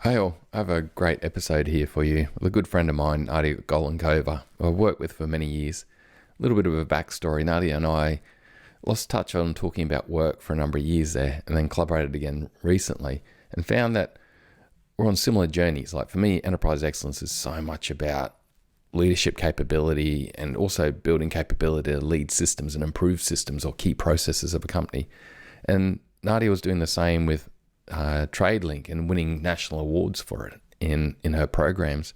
Hey all, I have a great episode here for you with a good friend of mine, Nadia Golenkova, who I've worked with for many years. A little bit of a backstory. Nadia and I lost touch on talking about work for a number of years there and then collaborated again recently and found that we're on similar journeys. Like for me, enterprise excellence is so much about leadership capability and also building capability to lead systems and improve systems or key processes of a company. And Nadia was doing the same with Tradelink and winning national awards for it in her programs.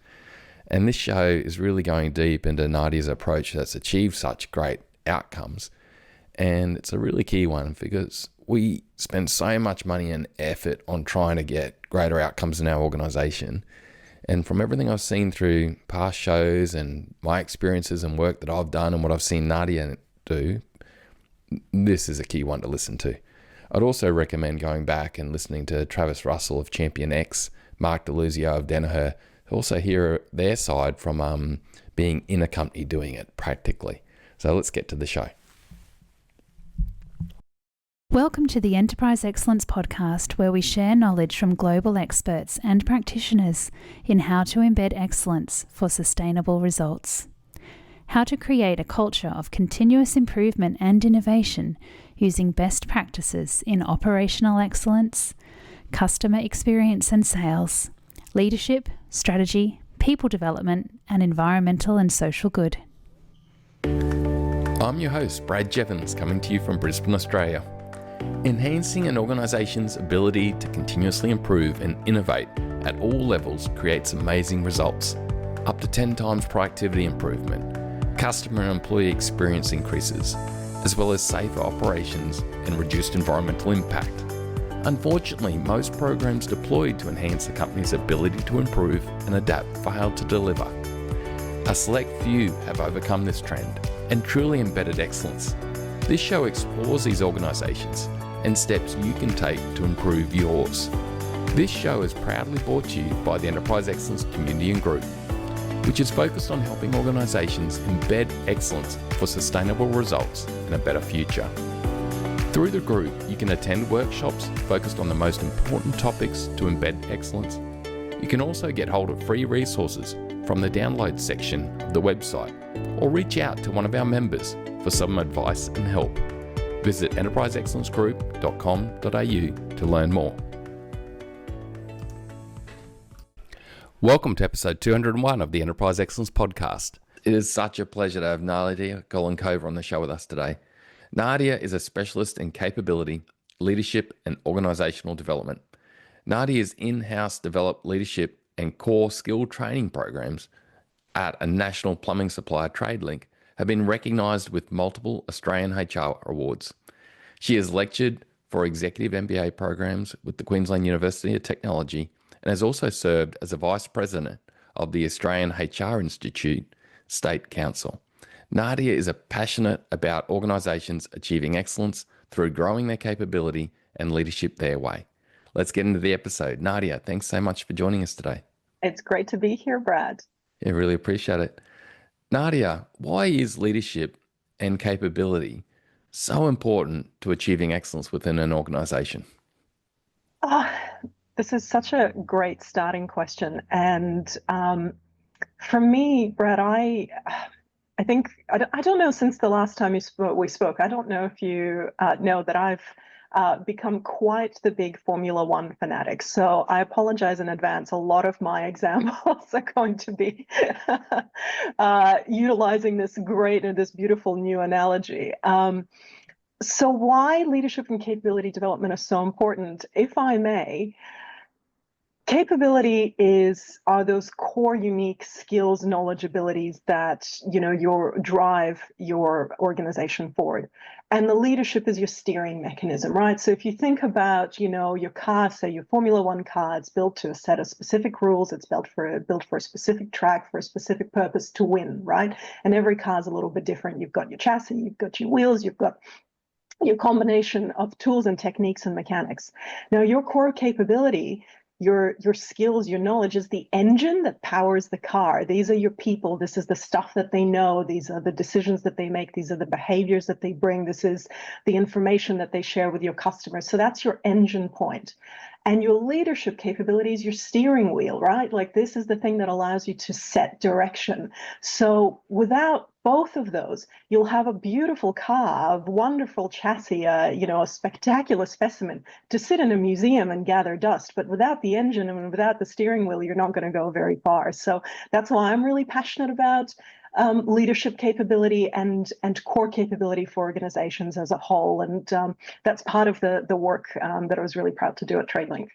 And this show is really going deep into Nadia's approach that's achieved such great outcomes. And it's a really key one because we spend so much money and effort on trying to get greater outcomes in our organization. And from everything I've seen through past shows and my experiences and work that I've done and what I've seen Nadia do, this is a key one to listen to. I'd also recommend going back and listening to Travis Russell of Champion X, Mark DeLuzio of Danaher, to also hear their side from being in a company doing it practically. So let's get to the show. Welcome to the Enterprise Excellence Podcast, where we share knowledge from global experts and practitioners in how to embed excellence for sustainable results. How to create a culture of continuous improvement and innovation using best practices in operational excellence, customer experience and sales, leadership, strategy, people development, and environmental and social good. I'm your host, Brad Jeavons, coming to you from Brisbane, Australia. Enhancing an organisation's ability to continuously improve and innovate at all levels creates amazing results. Up to 10 times productivity improvement, customer and employee experience increases, as well as safer operations and reduced environmental impact. Unfortunately, most programs deployed to enhance the company's ability to improve and adapt fail to deliver. A select few have overcome this trend and truly embedded excellence. This show explores these organisations and steps you can take to improve yours. This show is proudly brought to you by the Enterprise Excellence Community and Group, which is focused on helping organisations embed excellence for sustainable results and a better future. Through the group, you can attend workshops focused on the most important topics to embed excellence. You can also get hold of free resources from the download section of the website or reach out to one of our members for some advice and help. Visit enterpriseexcellencegroup.com.au to learn more. Welcome to episode 201 of the Enterprise Excellence Podcast. It is such a pleasure to have Nadia Golenkova on the show with us today. Nadia is a specialist in capability, leadership, and organisational development. Nadia's in-house developed leadership and core skill training programs at a national plumbing supplier, Tradelink, have been recognised with multiple Australian HR awards. She has lectured for executive MBA programs with the Queensland University of Technology and has also served as a Vice President of the Australian HR Institute State Council. Nadia is passionate about organisations achieving excellence through growing their capability and leadership their way. Let's get into the episode. Nadia, thanks so much for joining us today. It's great to be here, Brad. Yeah, really appreciate it. Nadia, why is leadership and capability so important to achieving excellence within an organisation? This is such a great starting question. And for me, Brad, I think, I don't know, since the last time we spoke, I don't know if you know that I've become quite the big Formula One fanatic. So I apologize in advance. A lot of my examples are going to be utilizing this beautiful new analogy. So why leadership and capability development are so important, if I may. Capability are those core unique skills, knowledge, abilities that drive your organization forward. And the leadership is your steering mechanism, right? So if you think about, your car, say your Formula One car, it's built to a set of specific rules, it's built for a specific track, for a specific purpose to win, right? And every car is a little bit different. You've got your chassis, you've got your wheels, you've got your combination of tools and techniques and mechanics. Now, your core capability, your skills, your knowledge is the engine that powers the car. These are your people. This is the stuff that they know. These are the decisions that they make. These are the behaviors that they bring. This is the information that they share with your customers. So that's your engine point. And your leadership capability is your steering wheel, right? Like this is the thing that allows you to set direction. So without both of those, you'll have a beautiful car, a wonderful chassis, a spectacular specimen to sit in a museum and gather dust. But without the engine and without the steering wheel, you're not going to go very far. So that's why I'm really passionate about leadership capability and core capability for organizations as a whole. And that's part of the work that I was really proud to do at Tradelink.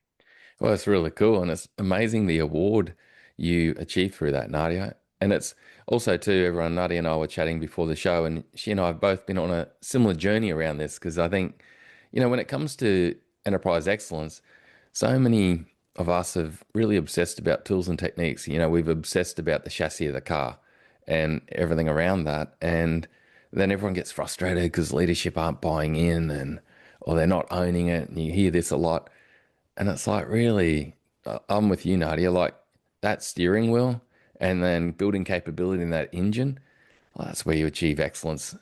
Well, it's really cool, and it's amazing the award you achieved through that, Nadia. And it's also too, everyone, Nadia and I were chatting before the show, and she and I have both been on a similar journey around this because I think, when it comes to enterprise excellence, so many of us have really obsessed about tools and techniques. We've obsessed about the chassis of the car and everything around that, and then everyone gets frustrated because leadership aren't buying in, or they're not owning it, and you hear this a lot. And it's like, really, I'm with you, Nadia, like that steering wheel and then building capability in that engine, well, that's where you achieve excellence.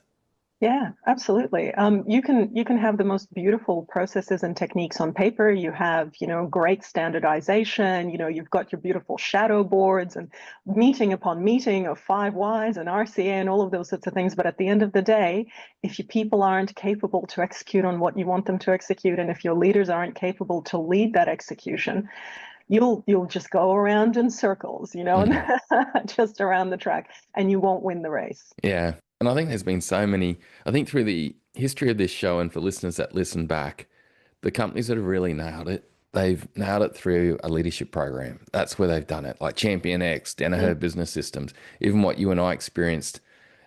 Yeah, absolutely. You can have the most beautiful processes and techniques on paper. You have, great standardization. You've got your beautiful shadow boards and meeting upon meeting of 5 whys and RCA and all of those sorts of things. But at the end of the day, if your people aren't capable to execute on what you want them to execute, and if your leaders aren't capable to lead that execution, you'll just go around in circles, Mm. just around the track, and you won't win the race. Yeah. And I think there's been so many, I think through the history of this show and for listeners that listen back, the companies that have really nailed it, they've nailed it through a leadership program. That's where they've done it, like Champion X, Danaher Business Systems, even what you and I experienced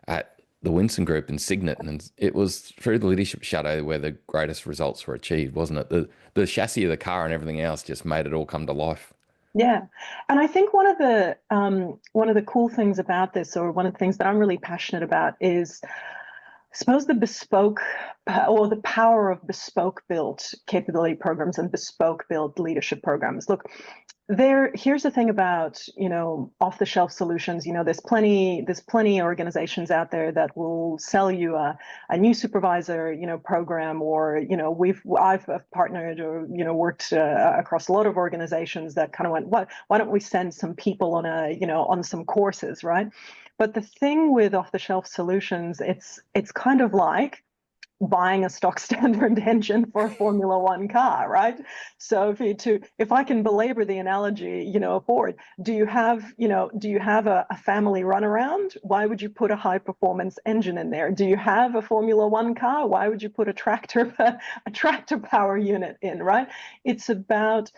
at the Winston Group and Signet. And it was through the leadership shadow where the greatest results were achieved, wasn't it? The chassis of the car and everything else just made it all come to life. Yeah, and I think one of the cool things about this, or one of the things that I'm really passionate about, is I suppose the bespoke or the power of bespoke built capability programs and bespoke built leadership programs. Look, here's the thing about, off the shelf solutions. There's plenty of organizations out there that will sell you a new supervisor, program, or, I've partnered or, worked across a lot of organizations that kind of went, why don't we send some people on on some courses, right? But the thing with off the shelf solutions, it's kind of like buying a stock standard engine for a Formula One car, right? So if I can belabor the analogy, Ford, do you have a family runaround? Why would you put a high performance engine in there? Do you have a Formula One car? Why would you put a tractor power unit in, right? It's about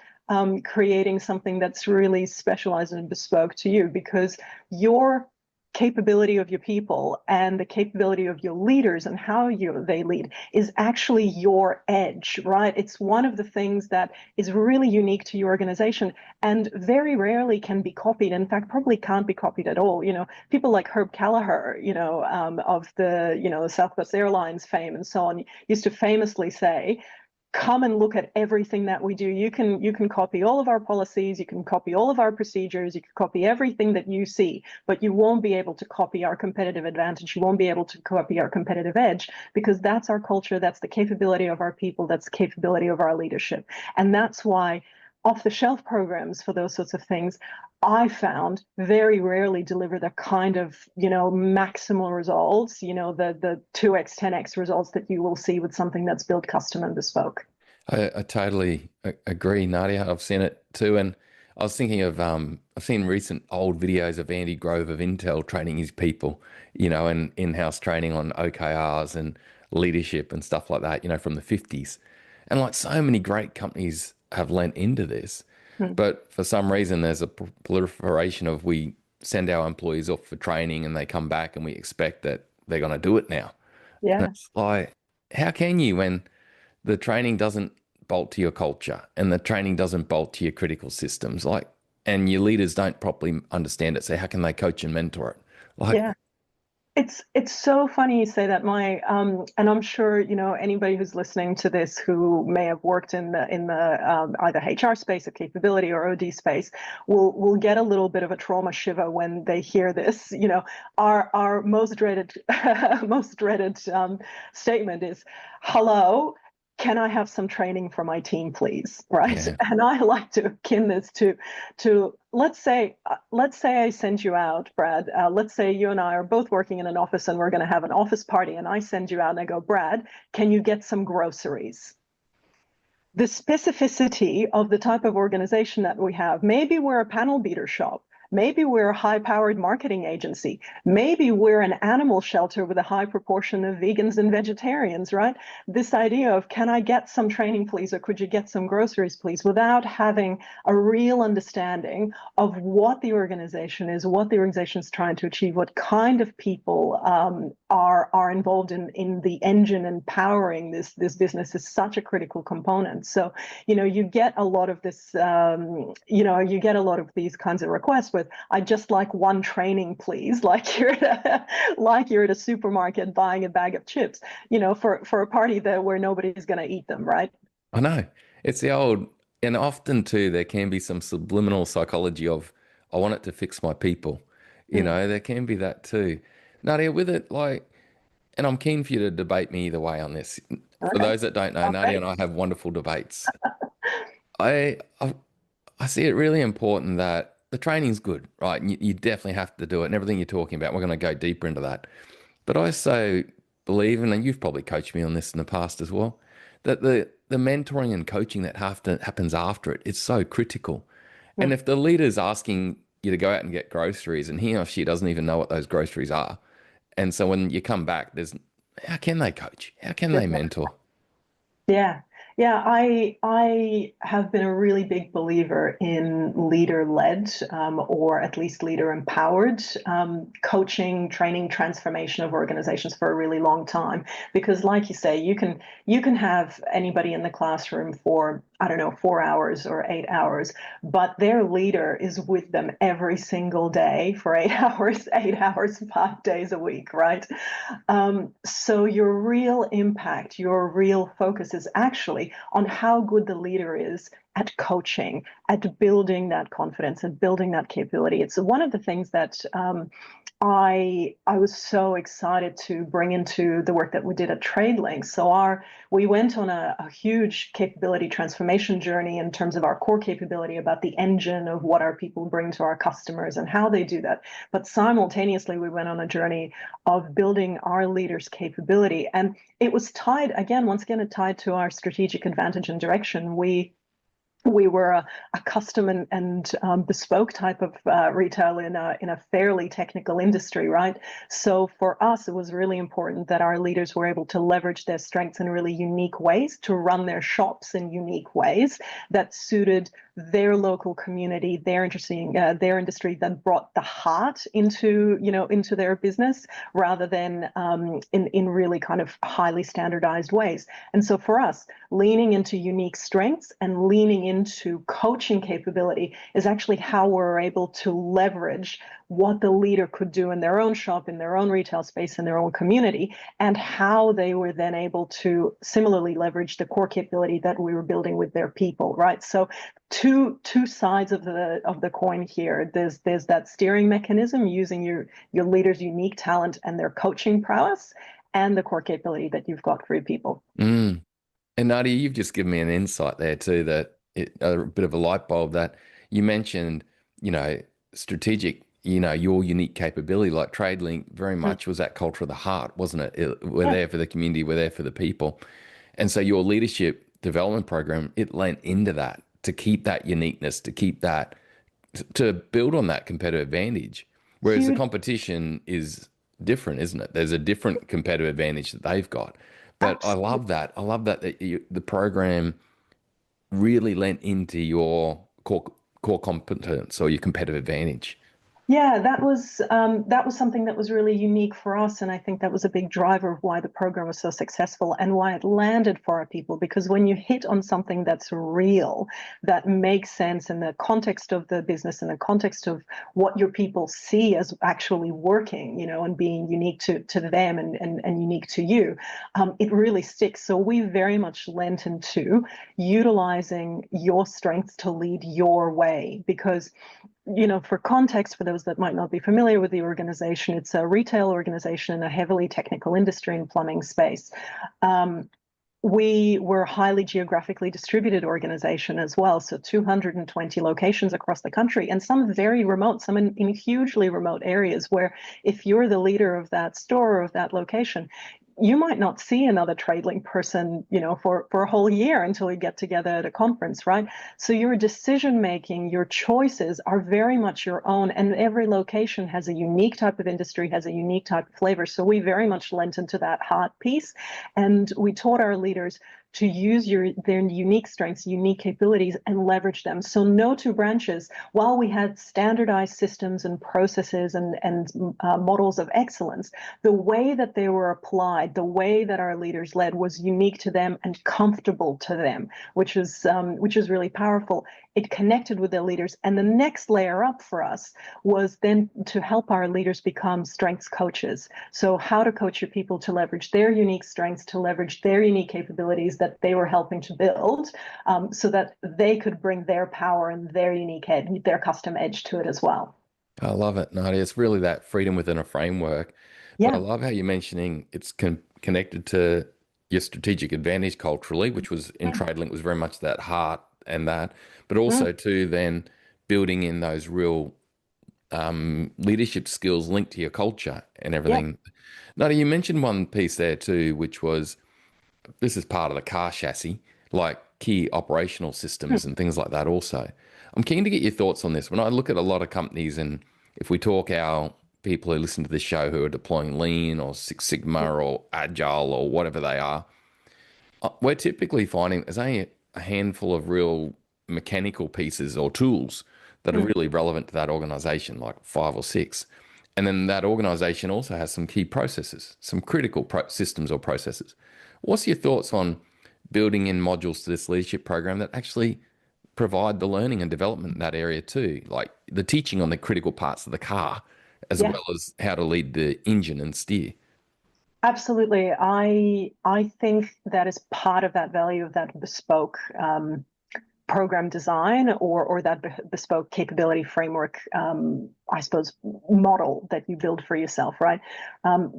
creating something that's really specialized and bespoke to you, because your capability of your people and the capability of your leaders and how they lead is actually your edge, right? It's one of the things that is really unique to your organization and very rarely can be copied. In fact, probably can't be copied at all. People like Herb Kelleher, of the Southwest Airlines fame and so on, used to famously say, come and look at everything that we do. You can copy all of our policies, you can copy all of our procedures, you can copy everything that you see, but you won't be able to copy our competitive advantage. You won't be able to copy our competitive edge, because that's our culture, that's the capability of our people, that's the capability of our leadership. And that's why off-the-shelf programs for those sorts of things, I found, very rarely deliver the kind of, maximal results, the 2x, 10x results that you will see with something that's built custom and bespoke. I totally agree, Nadia. I've seen it too. And I was thinking of, I've seen recent old videos of Andy Grove of Intel training his people, and in-house training on OKRs and leadership and stuff like that, from the 50s. And like so many great companies have lent into this. But for some reason, there's a proliferation of, we send our employees off for training and they come back and we expect that they're going to do it now. And Yeah. it's like, how can you when the training doesn't bolt to your culture and the training doesn't bolt to your critical systems, like, and your leaders don't properly understand it? So how can they coach and mentor it? Like, Yeah. It's so funny you say that, and I'm sure anybody who's listening to this who may have worked in the either HR space or capability or OD space will get a little bit of a trauma shiver when they hear this. Our most dreaded statement is, "Hello, can I have some training for my team, please? Right. Yeah. And I like to akin this to let's say I send you out, Brad. Let's say you and I are both working in an office and we're going to have an office party, and I send you out and I go, Brad, can you get some groceries? The specificity of the type of organization that we have. Maybe we're a panel beater shop. Maybe we're a high-powered marketing agency. Maybe we're an animal shelter with a high proportion of vegans and vegetarians, right? This idea of, can I get some training, please, or could you get some groceries, please, without having a real understanding of what the organization is, what the organization is trying to achieve, what kind of people are involved in the engine and powering this business is such a critical component. So, you get a lot of this, you get a lot of these kinds of requests with, I just like one training, please, like you're at a supermarket buying a bag of chips, for a party where nobody's going to eat them, right? I know. It's the old, and often too, there can be some subliminal psychology of, I want it to fix my people. There can be that too. Nadia, with it, like, and I'm keen for you to debate me either way on this. For Okay. those that don't know, Nadia and I have wonderful debates. I, I I see it really important that the training's good, right? And you definitely have to do it, and everything you're talking about, we're going to go deeper into that. But I so believe, and you've probably coached me on this in the past as well, that the mentoring and coaching that happens after it is so critical. And if the leader's asking you to go out and get groceries, and he or she doesn't even know what those groceries are, and so when you come back, how can they coach? How can they mentor? Yeah. Yeah, I have been a really big believer in leader-led, or at least leader-empowered, coaching, training, transformation of organizations for a really long time. Because, like you say, you can have anybody in the classroom for, I don't know, 4 hours or 8 hours, but their leader is with them every single day for 8 hours, 8 hours, 5 days a week, right? So your real impact, your real focus is actually on how good the leader is at coaching, at building that confidence and building that capability. It's one of the things that I was so excited to bring into the work that we did at Tradelink. So we went on a huge capability transformation journey in terms of our core capability about the engine of what our people bring to our customers and how they do that. But simultaneously, we went on a journey of building our leaders' capability. And it was tied, again, once again, tied to our strategic advantage and direction. We were a custom and bespoke type of retail in a fairly technical industry, right? So for us, it was really important that our leaders were able to leverage their strengths in really unique ways, to run their shops in unique ways that suited their local community, their industry, that brought the heart into their business rather than in really kind of highly standardized ways. And so for us, leaning into unique strengths and leaning into coaching capability is actually how we're able to leverage what the leader could do in their own shop, in their own retail space, in their own community, and how they were then able to similarly leverage the core capability that we were building with their people, right? So two sides of the coin here. There's that steering mechanism using your leader's unique talent and their coaching prowess, and the core capability that you've got for your people. Mm. And Nadia, you've just given me an insight there too, a bit of a light bulb that you mentioned, strategic, your unique capability, like Tradelink very much was that culture of the heart, wasn't it? We're there for the community, we're there for the people. And so your leadership development program, it lent into that to keep that uniqueness, to build on that competitive advantage. Whereas the competition is different, isn't it? There's a different competitive advantage that they've got. But Absolutely. I love that. I love that the program really lent into your core competence or your competitive advantage. Yeah, that was something that was really unique for us, and I think that was a big driver of why the program was so successful and why it landed for our people. Because when you hit on something that's real, that makes sense in the context of the business, in the context of what your people see as actually working, and being unique to them and unique to you, it really sticks. So we very much lent into utilizing your strengths to lead your way, because for context, for those that might not be familiar with the organization, it's a retail organization in a heavily technical industry and plumbing space. we were a highly geographically distributed organization as well. So 220 locations across the country, and some very remote, some in hugely remote areas where if you're the leader of that store or of that location, you might not see another Tradelink person, for a whole year until you get together at a conference, right? So your decision making, your choices are very much your own, and every location has a unique type of industry, has a unique type of flavor. So we very much lent into that heart piece, and we taught our leaders to use their unique strengths, unique capabilities, and leverage them. So no two branches, while we had standardized systems and processes and models of excellence, the way that they were applied, the way that our leaders led was unique to them and comfortable to them, which is really powerful. It connected with their leaders. And the next layer up for us was then to help our leaders become strengths coaches. So how to coach your people to leverage their unique strengths, to leverage their unique capabilities that they were helping to build, so that they could bring their power and their unique edge, their custom edge to it as well. I love it, Nadia. It's really that freedom within a framework. But I Yeah. love how you're mentioning it's connected to your strategic advantage culturally, which was in Tradelink was very much that heart and that, but Mm, also too then building in those real leadership skills linked to your culture and yeah. everything. Nadia, you mentioned one piece there too, which was this is part of the car chassis, like key operational Mm, systems and things like that also. I'm keen to get your thoughts on this. When I look at a lot of companies, and if we talk our people who listen to this show who are deploying lean or Six Sigma or agile or whatever they are, we're typically finding there's only a handful of real mechanical pieces or tools that are mm. really relevant to that organization, like five or six. And then that organization also has some key processes, some critical systems or processes. What's your thoughts on building in modules to this leadership program that actually provide the learning and development in that area too, like the teaching on the critical parts of the car, as Yeah. well as how to lead the engine and steer? Absolutely. I think that is part of that value of that bespoke program design, or that bespoke capability framework, I suppose, model that you build for yourself, right?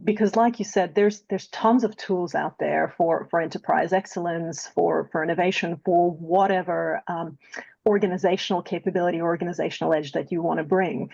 Because, like you said, there's tons of tools out there for enterprise excellence, for innovation, for whatever organizational capability, organizational edge that you want to bring.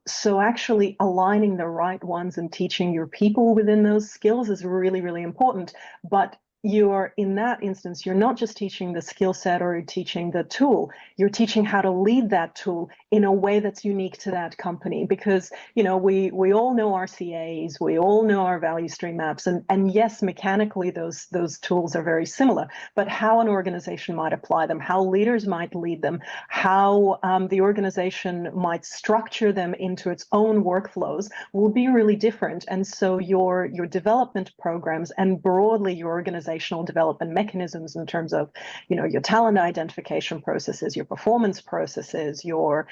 So actually aligning the right ones and teaching your people within those skills is really, really important. But you're in that instance, you're not just teaching the skill set or teaching the tool, you're teaching how to lead that tool in a way that's unique to that company. Because, we all know our CAs, we all know our value stream maps, and yes, mechanically those tools are very similar, but how an organization might apply them, how leaders might lead them, how the organization might structure them into its own workflows will be really different. And so your development programs and broadly your organizational development mechanisms in terms of, your talent identification processes, your performance processes, your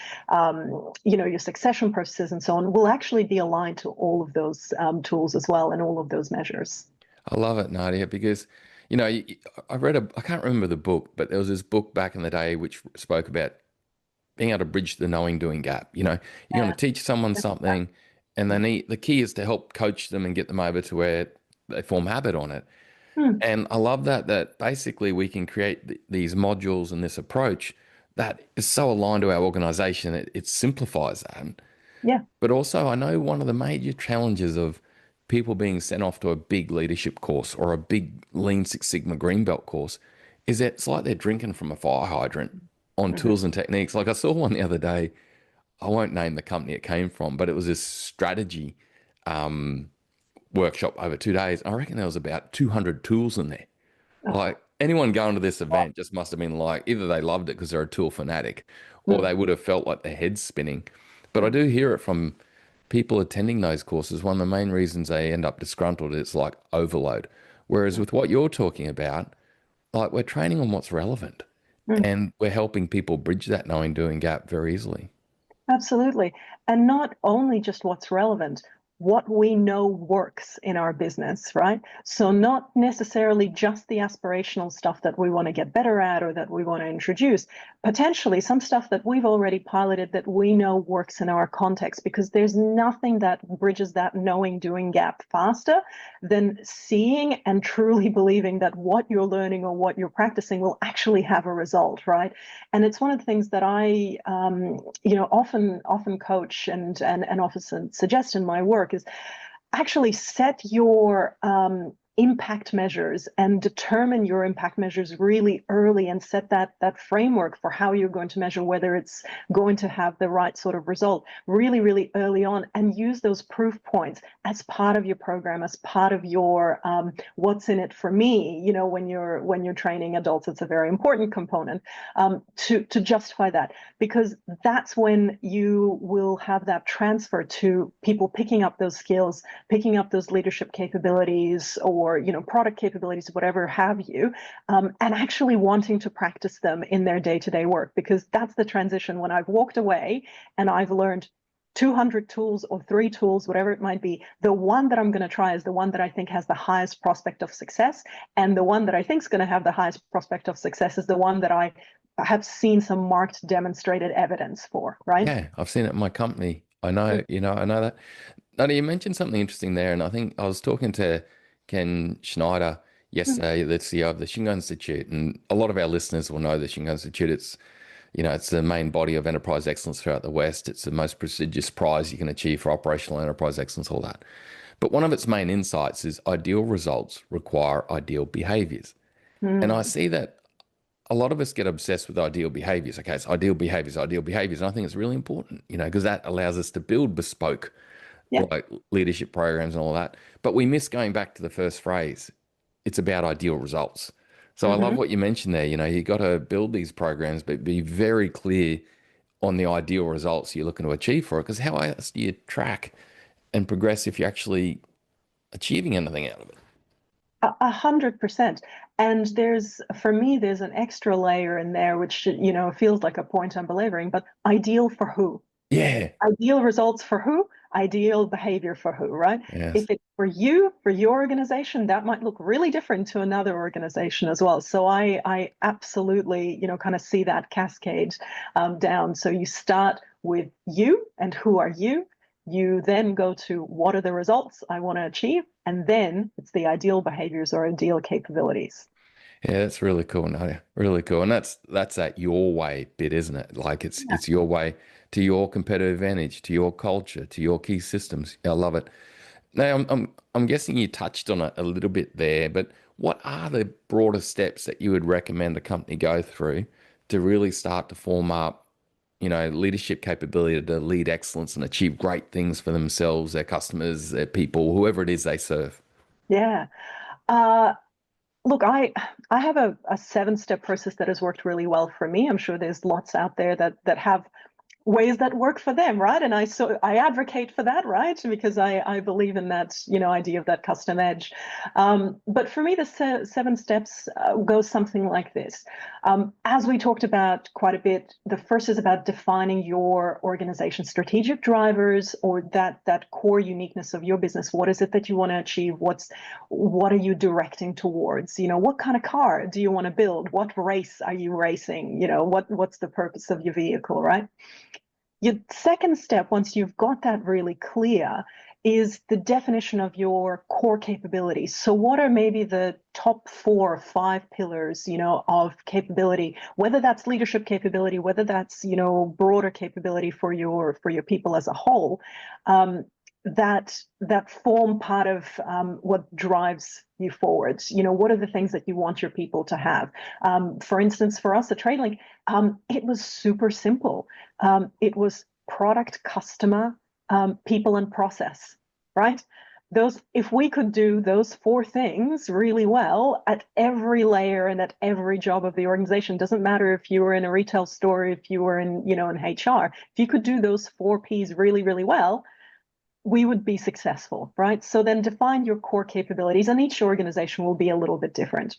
succession processes, and so on, will actually be aligned to all of those tools as well, and all of those measures. I love it, Nadia, because I read I can't remember the book, but there was this book back in the day which spoke about being able to bridge the knowing doing gap. You're going Yeah. to teach someone something, and the key is to help coach them and get them over to where they form habit on it. Hmm. And I love that basically we can create these modules and this approach that is so aligned to our organization. It simplifies that. Yeah. But also, I know one of the major challenges of people being sent off to a big leadership course or a big Lean Six Sigma Green Belt course is that it's like they're drinking from a fire hydrant on Mhm. tools and techniques. Like I saw one the other day. I won't name the company it came from, but it was this strategy workshop over 2 days. I reckon there was about 200 tools in there. Oh, Like anyone going to this wow. event just must have been like either they loved it because they're a tool fanatic, or Mm, they would have felt like their heads spinning. But I mm, do hear it from people attending those courses. One of the main reasons they end up disgruntled is like overload. Whereas mm, with what you're talking about, like we're training on what's relevant mm. and we're helping people bridge that knowing doing gap very easily. Absolutely. And not only just what's relevant, what we know works in our business, right? So not necessarily just the aspirational stuff that we want to get better at or that we want to introduce, potentially some stuff that we've already piloted that we know works in our context, because there's nothing that bridges that knowing doing gap faster than seeing and truly believing that what you're learning or what you're practicing will actually have a result, right? And it's one of the things that I often coach and often suggest in my work is actually set your impact measures and determine your impact measures really early, and set that framework for how you're going to measure whether it's going to have the right sort of result really, really early on, and use those proof points as part of your program, as part of your what's in it for me. When you're training adults, it's a very important component to justify that, because that's when you will have that transfer to people picking up those skills, picking up those leadership capabilities, or product capabilities, whatever have you, and actually wanting to practice them in their day-to-day work. Because that's the transition. When I've walked away and I've learned 200 tools or 3 tools, whatever it might be, the one that I'm going to try is the one that I think has the highest prospect of success, and the one that I think is going to have the highest prospect of success is the one that I have seen some marked demonstrated evidence for, right? Yeah, I've seen it in my company. I know, I know that. Nadia, you mentioned something interesting there, and I think I was talking to Ken Schneider yesterday, the CEO of the Shingo Institute, and a lot of our listeners will know the Shingo Institute. It's the main body of enterprise excellence throughout the West. It's the most prestigious prize you can achieve for operational enterprise excellence, all that. But one of its main insights is ideal results require ideal behaviors. And I see that a lot of us get obsessed with ideal behaviors. Okay, it's ideal behaviors, ideal behaviors. And I think it's really important, because that allows us to build bespoke Yeah. like leadership programs and all that. But we miss going back to the first phrase. It's about ideal results. So I love what you mentioned there. You got to build these programs, but be very clear on the ideal results you're looking to achieve for it. Because how else do you track and progress if you're actually achieving anything out of it? 100%. And for me, there's an extra layer in there, which, feels like a point I'm belaboring, but ideal for who? Yeah. Ideal results for who? Ideal behavior for who, right? Yes. If it's for you, for your organization, that might look really different to another organization as well. So I absolutely, kind of see that cascade down. So you start with you and who are you? You then go to what are the results I want to achieve? And then it's the ideal behaviors or ideal capabilities. Yeah, that's really cool, Nadia. Really cool. And that's that your way bit, isn't it? Like it's your way to your competitive advantage, to your culture, to your key systems. I love it. Now, I'm guessing you touched on it a little bit there, but what are the broader steps that you would recommend a company go through to really start to form up, leadership capability to lead excellence and achieve great things for themselves, their customers, their people, whoever it is they serve? Yeah. Look, I have a 7-step process that has worked really well for me. I'm sure there's lots out there that have ways that work for them, right? And I advocate for that, right? Because I believe in that, idea of that custom edge. But for me, the 7 steps go something like this. As we talked about quite a bit, the first is about defining your organization's strategic drivers, or that core uniqueness of your business. What is it that you want to achieve? What are you directing towards? What kind of car do you want to build? What race are you racing? What's the purpose of your vehicle, right? Your second step, once you've got that really clear, is the definition of your core capabilities. So what are maybe the top 4 or 5 pillars, of capability, whether that's leadership capability, whether that's, broader capability for your people as a whole, that form part of what drives you forward. What are the things that you want your people to have? For instance, for us at Tradelink, it was super simple. It was product, customer, people, and process, right? If we could do those 4 things really well at every layer and at every job of the organization, doesn't matter if you were in a retail store, if you were in HR, if you could do those 4 Ps really, really well, we would be successful, right? So then define your core capabilities, and each organization will be a little bit different.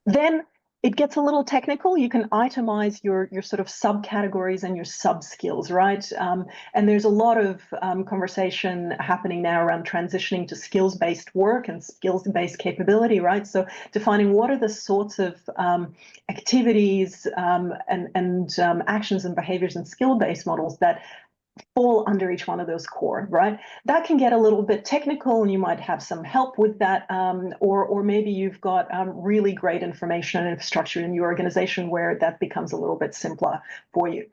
Then it gets a little technical. You can itemize your sort of subcategories and your sub skills, right? And there's a lot of conversation happening now around transitioning to skills-based work and skills-based capability, right? So defining what are the sorts of activities and actions and behaviors and skill-based models that fall under each one of those core, right? That can get a little bit technical, and you might have some help with that, or maybe you've got really great information and infrastructure in your organization where that becomes a little bit simpler for you.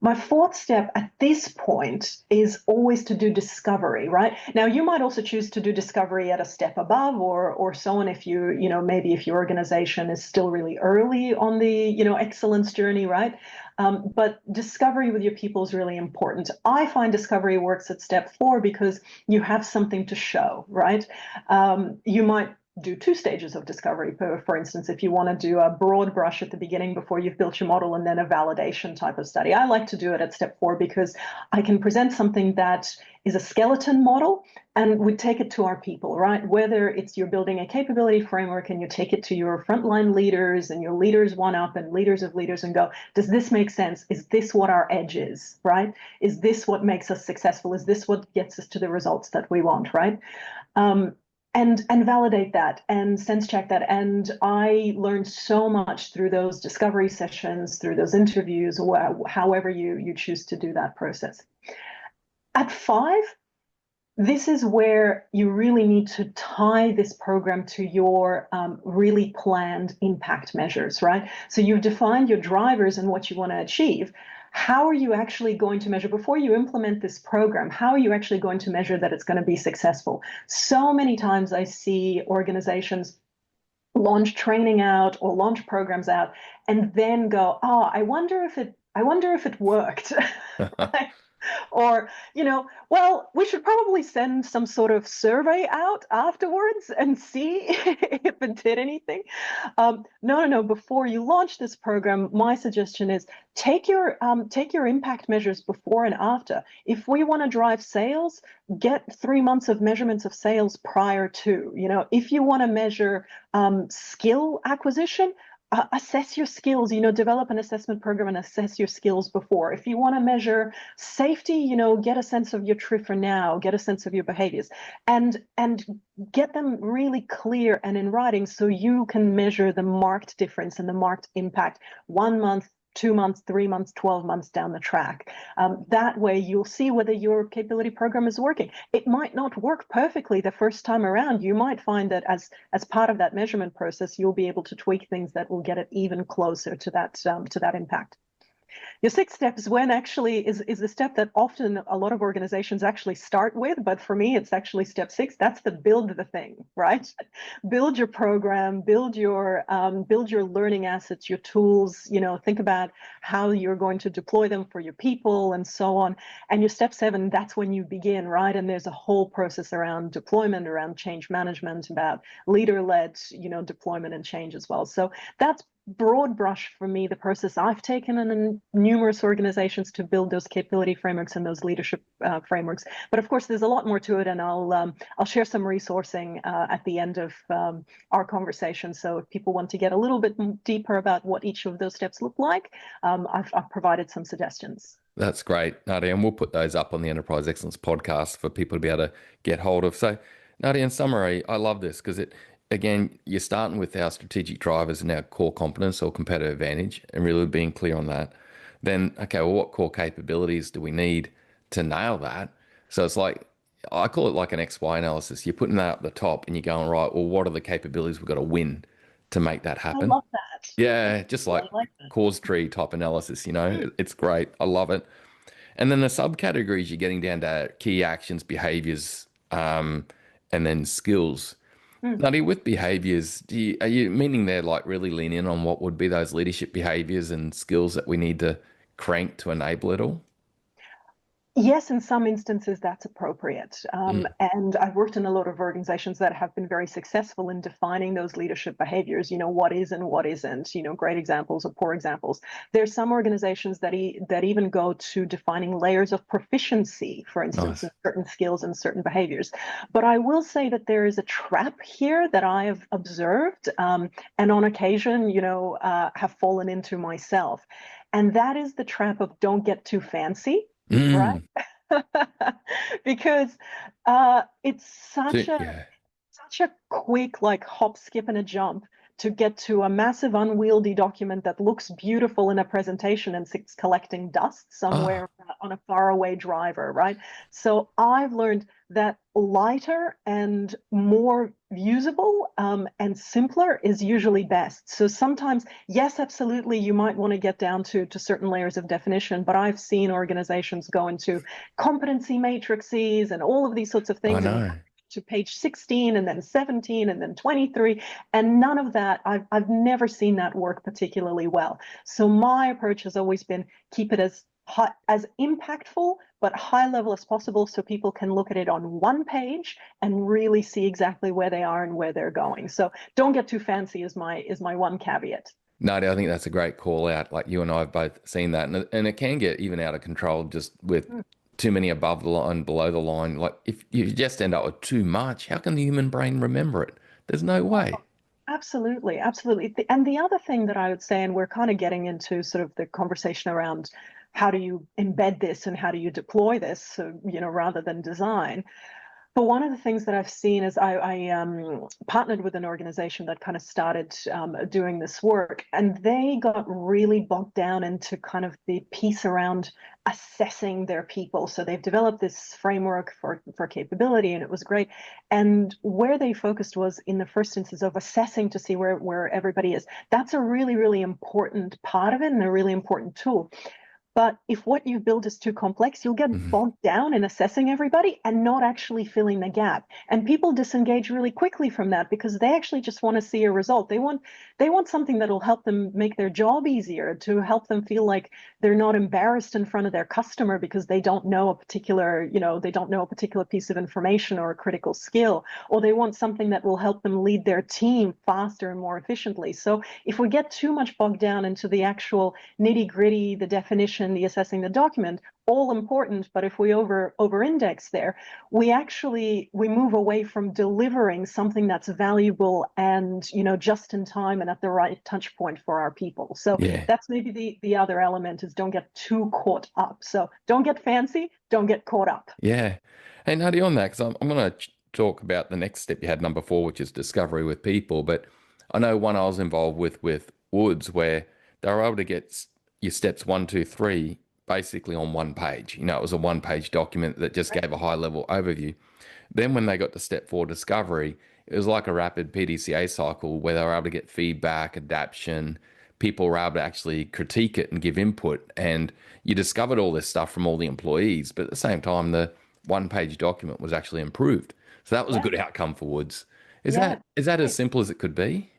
My fourth step at this point is always to do discovery, right? Now, you might also choose to do discovery at a step above or so on if maybe if your organization is still really early on the, excellence journey, right? But discovery with your people is really important. I find discovery works at step 4 because you have something to show, right? You might do 2 stages of discovery. For instance, if you want to do a broad brush at the beginning before you've built your model and then a validation type of study. I like to do it at step 4 because I can present something that is a skeleton model and we take it to our people, right? Whether it's you're building a capability framework and you take it to your frontline leaders and your leaders one up and leaders of leaders and go, does this make sense? Is this what our edge is, right? Is this what makes us successful? Is this what gets us to the results that we want, right? And validate that and sense check that. And I learned so much through those discovery sessions, through those interviews, however you choose to do that process. At 5, this is where you really need to tie this program to your really planned impact measures, right? So you've defined your drivers and what you want to achieve. How are you actually going to measure before you implement this program? How are you actually going to measure that it's going to be successful? So many times I see organizations launch training out or launch programs out and then go, oh, I wonder if it worked. Or, well, we should probably send some sort of survey out afterwards and see if it did anything. No. Before you launch this program, my suggestion is take your impact measures before and after. If we want to drive sales, get 3 months of measurements of sales prior to. If you want to measure skill acquisition, assess your skills, develop an assessment program and assess your skills before. If you want to measure safety, get a sense of your TRIF for now, get a sense of your behaviors and get them really clear and in writing so you can measure the marked difference and the marked impact 1 month, 2 months, 3 months, 12 months down the track. That way you'll see whether your capability program is working. It might not work perfectly the first time around. You might find that as part of that measurement process, you'll be able to tweak things that will get it even closer to that impact. Your 6th step is is the step that often a lot of organizations actually start with, but for me, it's actually step 6. That's the build the thing, right? Build your program, build your learning assets, your tools. Think about how you're going to deploy them for your people and so on. And your step 7, that's when you begin, right? And there's a whole process around deployment, around change management, about leader-led, deployment and change as well. So that's broad brush for me, the process I've taken in numerous organizations to build those capability frameworks and those leadership frameworks. But of course, there's a lot more to it, and I'll share some resourcing at the end of our conversation. So if people want to get a little bit deeper about what each of those steps look like, I've provided some suggestions. That's great, Nadia, and we'll put those up on the Enterprise Excellence podcast for people to be able to get hold of. So, Nadia, in summary, I love this because again, you're starting with our strategic drivers and our core competence or competitive advantage and really being clear on that. Then, okay, well, what core capabilities do we need to nail that? So it's like, I call it like an XY analysis. You're putting that up the top and you're going, right, well, what are the capabilities we've got to win to make that happen? I love that. Yeah, just like cause tree type analysis, it's great. I love it. And then the subcategories, you're getting down to key actions, behaviors, and then skills. Nadia, with behaviors, are you meaning there like really lean in on what would be those leadership behaviors and skills that we need to crank to enable it all? Yes, in some instances that's appropriate. Mm. And I've worked in a lot of organizations that have been very successful in defining those leadership behaviors, what is and what isn't, great examples or poor examples. There's some organizations that even go to defining layers of proficiency, for instance, in Nice. certain skills and certain behaviors. But I will say that there is a trap here that I have observed, and on occasion, have fallen into myself. And that is the trap of don't get too fancy, right? Mm. Because it's So, such a yeah. such a quick like hop, skip, and a jump to get to a massive unwieldy document that looks beautiful in a presentation and sits collecting dust Ah, somewhere on a faraway driver, right? So I've learned that lighter and more usable and simpler is usually best. So sometimes, yes, absolutely, you might want to get down to certain layers of definition, but I've seen organizations go into competency matrices and all of these sorts of I things, and you know. to page 16 and then 17 and then 23, and none of that, I've never seen that work particularly well. So my approach has always been keep it as high, as impactful but high level as possible, so people can look at it on one page and really see exactly where they are and where they're going. So don't get too fancy is my one caveat. Nadia, I think that's a great call out. Like you and I have both seen that, and it can get even out of control just with too many above the line, below the line. Like if you just end up with too much, how can the human brain remember it? There's no way. Absolutely, absolutely. And the other thing that I would say, and we're kind of getting into sort of the conversation around how do you embed this and how do you deploy this, so, rather than design. But one of the things that I've seen is I partnered with an organization that kind of started doing this work, and they got really bogged down into kind of the piece around assessing their people. So they've developed this framework for capability, and it was great. And where they focused was in the first instance of assessing to see where everybody is. That's a really, really important part of it and a really important tool. But if what you build is too complex, you'll get Mhm. bogged down in assessing everybody and not actually filling the gap. And people disengage really quickly from that because they actually just want to see a result. They want something that will help them make their job easier, to help them feel like they're not embarrassed in front of their customer because they don't know a particular piece of information or a critical skill, or they want something that will help them lead their team faster and more efficiently. So if we get too much bogged down into the actual nitty gritty, the definition, the assessing the document, all important. But if we over index there, we move away from delivering something that's valuable and just in time and at the right touch point for our people. So Yeah. that's maybe the other element is don't get too caught up. So don't get fancy, don't get caught up. Yeah. Hey, Nadia, on that, because I'm going to talk about the next step you had, number four, which is discovery with people. But I know one I was involved with Woods, where they were able to get your steps one, two, three basically on one page. It was a one-page document that just gave a high-level overview. Then when they got to step four, discovery, it was like a rapid PDCA cycle where they were able to get feedback, adaptation. People were able to actually critique it and give input. And you discovered all this stuff from all the employees, but at the same time, the one-page document was actually improved. So that was a Yeah, good outcome for Woods. Is yeah. that as simple as it could be?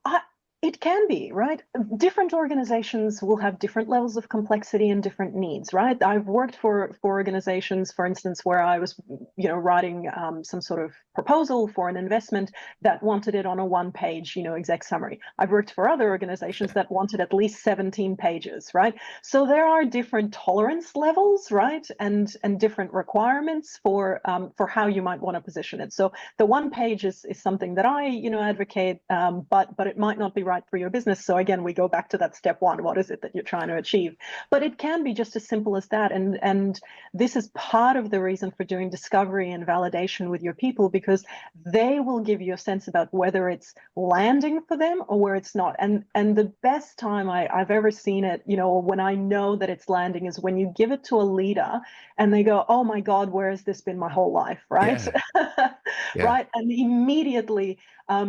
I, it can be, right? Different organizations will have different levels of complexity and different needs, right? I've worked for organizations, for instance, where I was, writing some sort of proposal for an investment that wanted it on a one-page, exec summary. I've worked for other organizations that wanted at least 17 pages, right? So there are different tolerance levels, right, and different requirements for how you might want to position it. So the one page is something that I advocate, but it might not be right for your business. So again, we go back to that step one. What is it that you're trying to achieve? But it can be just as simple as that. And this is part of the reason for doing discovery and validation with your people, because they will give you a sense about whether it's landing for them or where it's not. And the best time I've ever seen it, when I know that it's landing, is when you give it to a leader and they go, oh my God, where has this been my whole life, right? Yeah. Yeah. Right. And immediately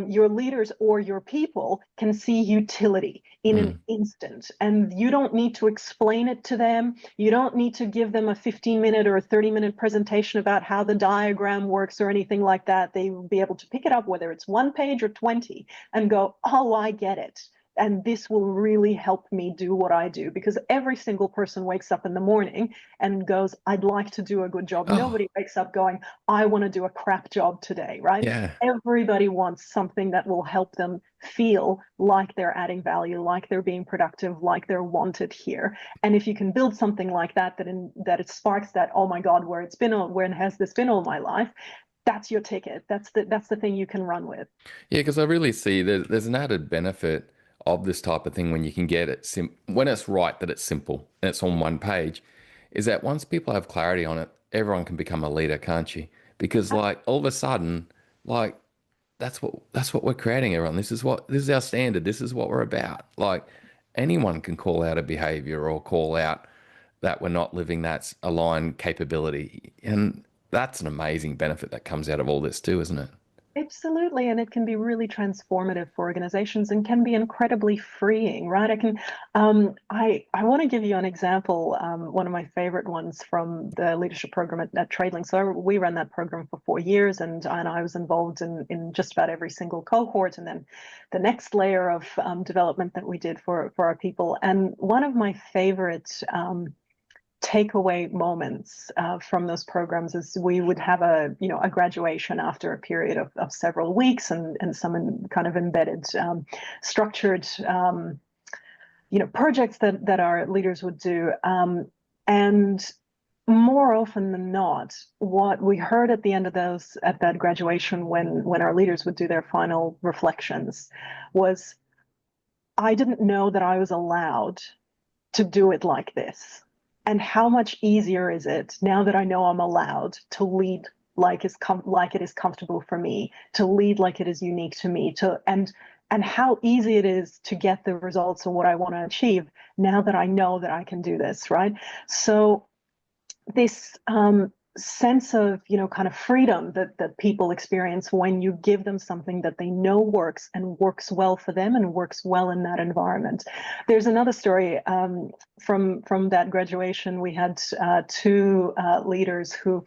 your leaders or your people can see utility in an Mm. instant. And you don't need to explain it to them. You don't need to give them a 15-minute or a 30-minute presentation about how the diagram works or anything like that. They will be able to pick it up, whether it's one page or 20, and go, oh, I get it. and this will really help me do what I do. Because every single person wakes up in the morning and goes, I'd like to do a good job. Oh, Nobody wakes up going, I want to do a crap job today, right? yeah. Everybody wants something that will help them feel like they're adding value, like they're being productive, like they're wanted here. And if you can build something like that, that it sparks that, oh my God, where has this been all my life? That's your ticket. That's the thing you can run with. Yeah, because I really see there's an added benefit of this type of thing when you can get it when it's right that it's simple and it's on one page, is that once people have clarity on it, everyone can become a leader, can't you? Because like all of a sudden, like that's what we're creating, everyone. This is our standard. This is what we're about. Like anyone can call out a behavior or call out that we're not living that aligned capability. And that's an amazing benefit that comes out of all this too, isn't it? Absolutely, and it can be really transformative for organizations and can be incredibly freeing, right? I want to give you an example. One of my favorite ones from the leadership program at Tradelink. So we ran that program for 4 years, and I was involved in just about every single cohort, and then the next layer of development that we did for our people. And one of my favorite takeaway moments from those programs is we would have a graduation after a period of several weeks and some kind of embedded structured projects that our leaders would do, and more often than not, what we heard at the end of at that graduation, when our leaders would do their final reflections, was, I didn't know that I was allowed to do it like this. And how much easier is it now that I know I'm allowed to lead like it is comfortable for me, to lead like it is unique to me, and how easy it is to get the results of what I want to achieve now that I know that I can do this, right? So this sense of kind of freedom that people experience when you give them something that they know works and works well for them and works well in that environment. There's another story from that graduation. We had two leaders who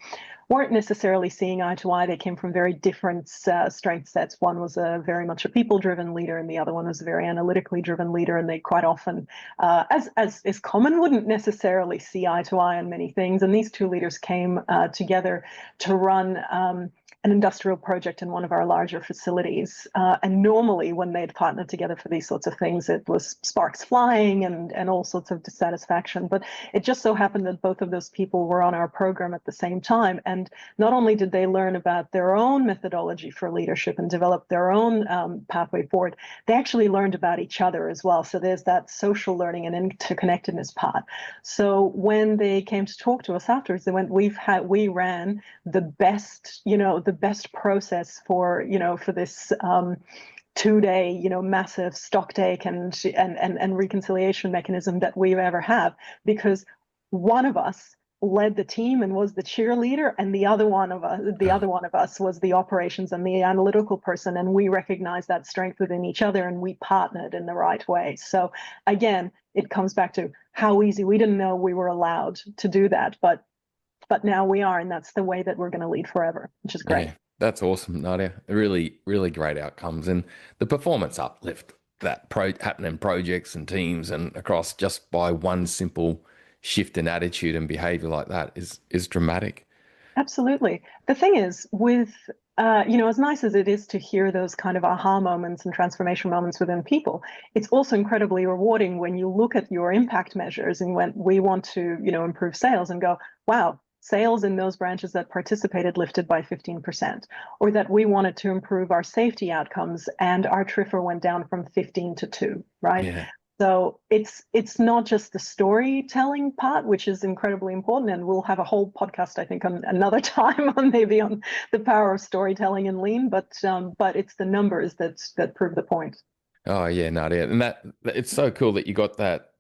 weren't necessarily seeing eye to eye. They came from very different strength sets. One was very much a people-driven leader, and the other one was a very analytically driven leader. And they quite often, as is common, wouldn't necessarily see eye to eye on many things. And these two leaders came together to run an industrial project in one of our larger facilities. And normally, when they'd partnered together for these sorts of things, it was sparks flying and all sorts of dissatisfaction. But it just so happened that both of those people were on our program at the same time. And not only did they learn about their own methodology for leadership and develop their own pathway forward, they actually learned about each other as well. So there's that social learning and interconnectedness part. So when they came to talk to us afterwards, they went, we ran the best process for this 2-day massive stock take and reconciliation mechanism that we've ever have, because one of us led the team and was the cheerleader, and the other one of us was the operations and the analytical person, and we recognized that strength within each other and we partnered in the right way. So again, it comes back to how easy. We didn't know we were allowed to do that, but now we are, and that's the way that we're going to lead forever, which is great. Yeah, that's awesome, Nadia. Really, really great outcomes, and the performance uplift that happen in projects and teams and across just by one simple shift in attitude and behavior like that is dramatic. Absolutely. The thing is, with as nice as it is to hear those kind of aha moments and transformation moments within people, it's also incredibly rewarding when you look at your impact measures and when we want to, improve sales and go, wow, sales in those branches that participated lifted by 15%, or that we wanted to improve our safety outcomes and our TRIFR went down from 15 to 2, right? Yeah. So it's not just the storytelling part, which is incredibly important, and we'll have a whole podcast, I think, on another time on the power of storytelling and lean. But it's the numbers that prove the point. Oh yeah, Nadia, and that it's so cool that you got that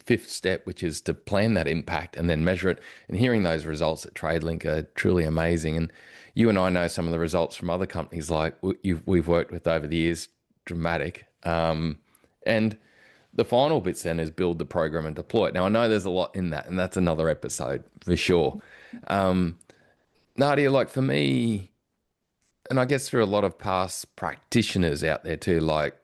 fifth step, which is to plan that impact and then measure it. And hearing those results at Tradelink are truly amazing. And you and I know some of the results from other companies like we've worked with over the years, dramatic. And the final bits then is build the program and deploy it. Now I know there's a lot in that, and that's another episode for sure. Nadia, like for me, and I guess through a lot of past practitioners out there too, like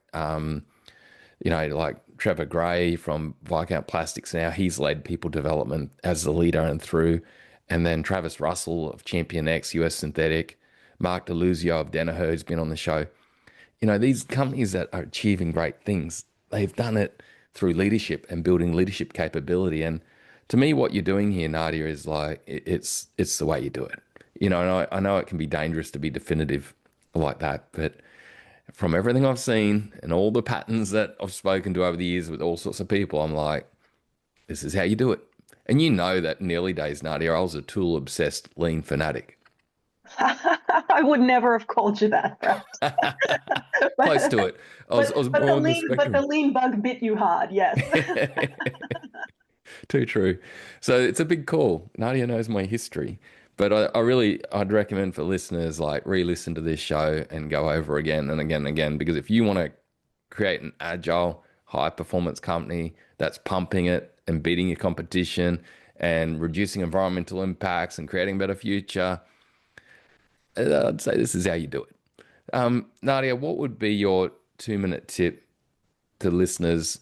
Like Trevor Gray from Viscount Plastics now, he's led people development as the leader and through. And then Travis Russell of Champion X, US Synthetic, Mark DeLuzio of Danaher, who's been on the show. These companies that are achieving great things, they've done it through leadership and building leadership capability. And to me, what you're doing here, Nadia, is like it's the way you do it. And I know it can be dangerous to be definitive like that, but from everything I've seen and all the patterns that I've spoken to over the years with all sorts of people, I'm like, this is how you do it. And you know that in the early days, Nadia, I was a tool obsessed lean fanatic. I would never have called you that, right? Close to it. I was But more on the the spectrum. lean bug bit you hard, yes. Too true. So it's a big call. Nadia knows my history, but I'd recommend for listeners like re-listen to this show and go over again and again and again, because if you want to create an agile, high performance company that's pumping it and beating your competition and reducing environmental impacts and creating a better future, I'd say this is how you do it. Nadia, what would be your 2 minute tip to listeners?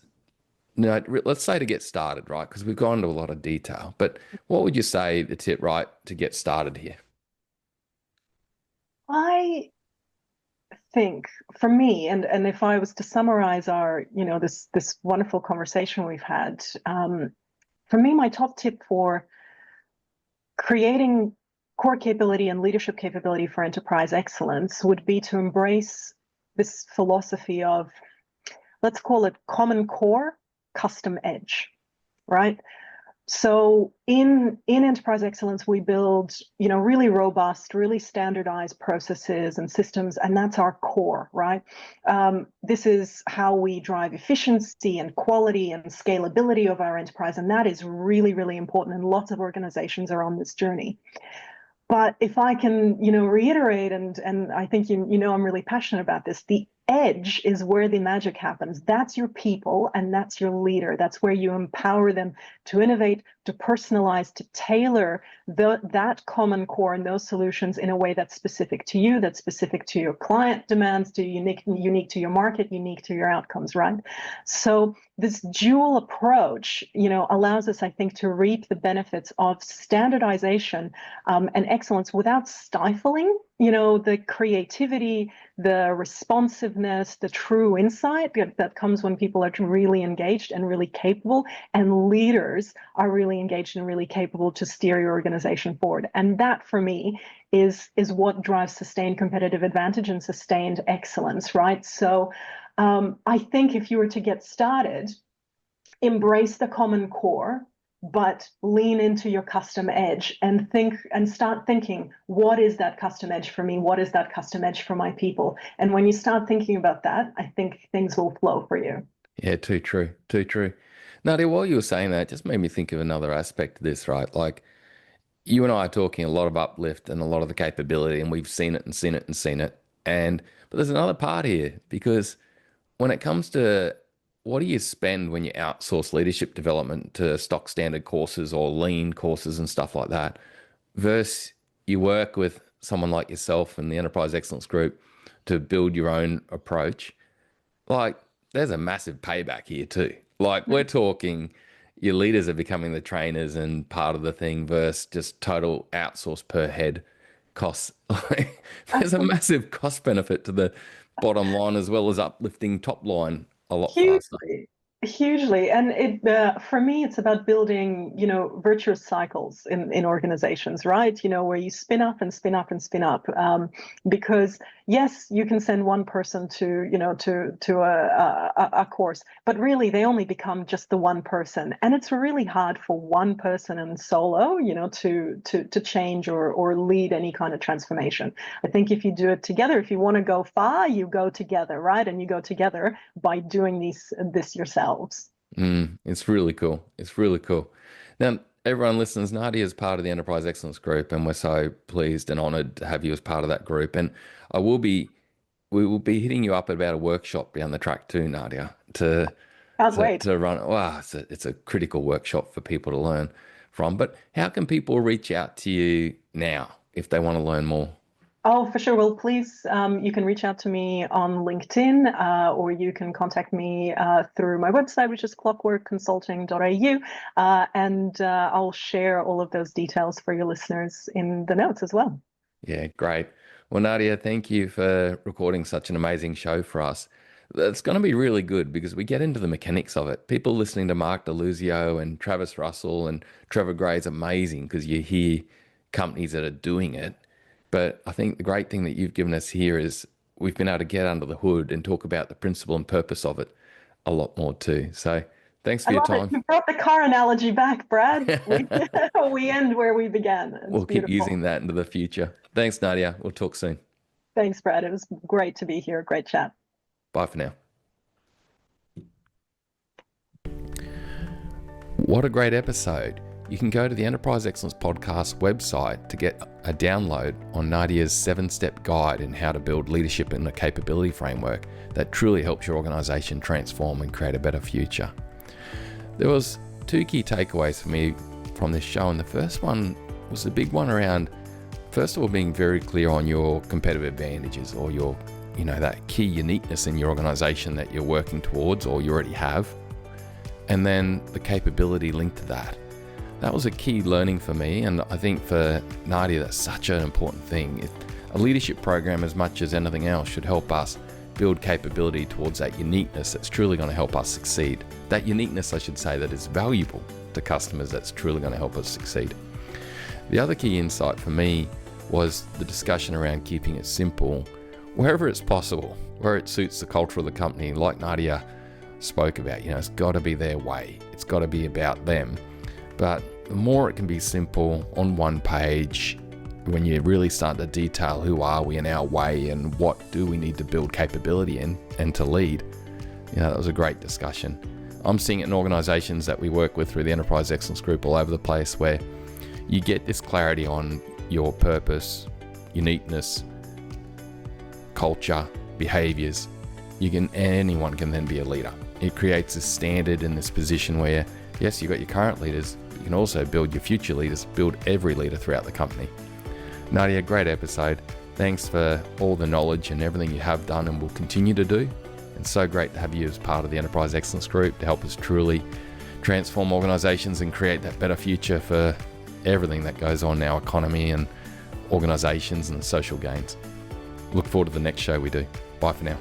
No, let's say to get started, right? Because we've gone into a lot of detail, but what would you say the tip, right, to get started here? I think for me, and if I was to summarize our, this wonderful conversation we've had, for me, my top tip for creating core capability and leadership capability for enterprise excellence would be to embrace this philosophy of, let's call it common core, custom edge, right? So in enterprise excellence, we build, really robust, really standardized processes and systems, and that's our core, right? This is how we drive efficiency and quality and scalability of our enterprise, and that is really, really important, and lots of organizations are on this journey. But if I can, reiterate, and I think I'm really passionate about this, the edge is where the magic happens. That's your people and that's your leader. That's where you empower them to innovate, to personalize, to tailor that common core and those solutions in a way that's specific to you, that's specific to your client demands, to unique to your market, unique to your outcomes, right? So this dual approach, allows us, I think, to reap the benefits of standardization and excellence without stifling, the creativity, the responsiveness, the true insight that comes when people are really engaged and really capable, and leaders are really engaged and really capable to steer your organization forward. And that, for me, is what drives sustained competitive advantage and sustained excellence, right? So I think if you were to get started, embrace the common core, but lean into your custom edge and start thinking, what is that custom edge for me? What is that custom edge for my people? And when you start thinking about that, I think things will flow for you. Yeah, too true. Too true. Nadia, while you were saying that, it just made me think of another aspect of this, right? Like you and I are talking a lot of uplift and a lot of the capability, and we've seen it and seen it and seen it. But there's another part here, because when it comes to what do you spend when you outsource leadership development to stock standard courses or lean courses and stuff like that, versus you work with someone like yourself and the Enterprise Excellence Group to build your own approach, like there's a massive payback here too. Like we're talking your leaders are becoming the trainers and part of the thing versus just total outsource per head costs. Like, there's a massive cost benefit to the bottom line as well as uplifting top line a lot faster. Hugely. And for me, it's about building, virtuous cycles in organizations, right? Where you spin up and spin up and spin up. Because yes, you can send one person to a course, but really they only become just the one person. And it's really hard for one person in solo, to change or lead any kind of transformation. I think if you do it together, if you want to go far, you go together, right? And you go together by doing this yourselves. It's really cool. It's really cool. Now, everyone listens, Nadia is part of the Enterprise Excellence Group, and we're so pleased and honored to have you as part of that group. And we will be hitting you up about a workshop down the track too, Nadia, Can't wait. to run. Wow, it's a critical workshop for people to learn from. But how can people reach out to you now if they want to learn more? Oh, for sure. Well, please, you can reach out to me on LinkedIn, or you can contact me through my website, which is clockworkconsulting.au, and I'll share all of those details for your listeners in the notes as well. Yeah, great. Well, Nadia, thank you for recording such an amazing show for us. It's going to be really good because we get into the mechanics of it. People listening to Mark DeLuzio and Travis Russell and Trevor Gray is amazing because you hear companies that are doing it. But I think the great thing that you've given us here is we've been able to get under the hood and talk about the principle and purpose of it a lot more too. So thanks for I your love it. time. You brought the car analogy back, Brad. We end where we began. It's We'll keep beautiful. using that into the future. Thanks, Nadia. We'll talk soon. Thanks, Brad. It was great to be here. Great chat. Bye for now. What a great episode. You can go to the Enterprise Excellence Podcast website to get a download on Nadia's 7-step guide in how to build leadership in a capability framework that truly helps your organization transform and create a better future. There was 2 key takeaways for me from this show, and the first one was the big one around, first of all, being very clear on your competitive advantages or your, that key uniqueness in your organization that you're working towards or you already have, and then the capability linked to that. That was a key learning for me, and I think for Nadia, that's such an important thing. A leadership program, as much as anything else, should help us build capability towards that uniqueness that's truly going to help us succeed. That uniqueness, I should say, that is valuable to customers, that's truly going to help us succeed. The other key insight for me was the discussion around keeping it simple, wherever it's possible, where it suits the culture of the company. Like Nadia spoke about, it's got to be their way. It's got to be about them. But the more it can be simple on one page, when you really start to detail who are we in our way and what do we need to build capability in and to lead, that was a great discussion. I'm seeing it in organizations that we work with through the Enterprise Excellence Group all over the place, where you get this clarity on your purpose, uniqueness, culture, behaviors. Anyone can then be a leader. It creates a standard in this position where, yes, you've got your current leaders, but you can also build your future leaders, build every leader throughout the company. Nadia, great episode. Thanks for all the knowledge and everything you have done and will continue to do. And so great to have you as part of the Enterprise Excellence Group to help us truly transform organizations and create that better future for everything that goes on in our economy and organizations and social gains. Look forward to the next show we do. Bye for now.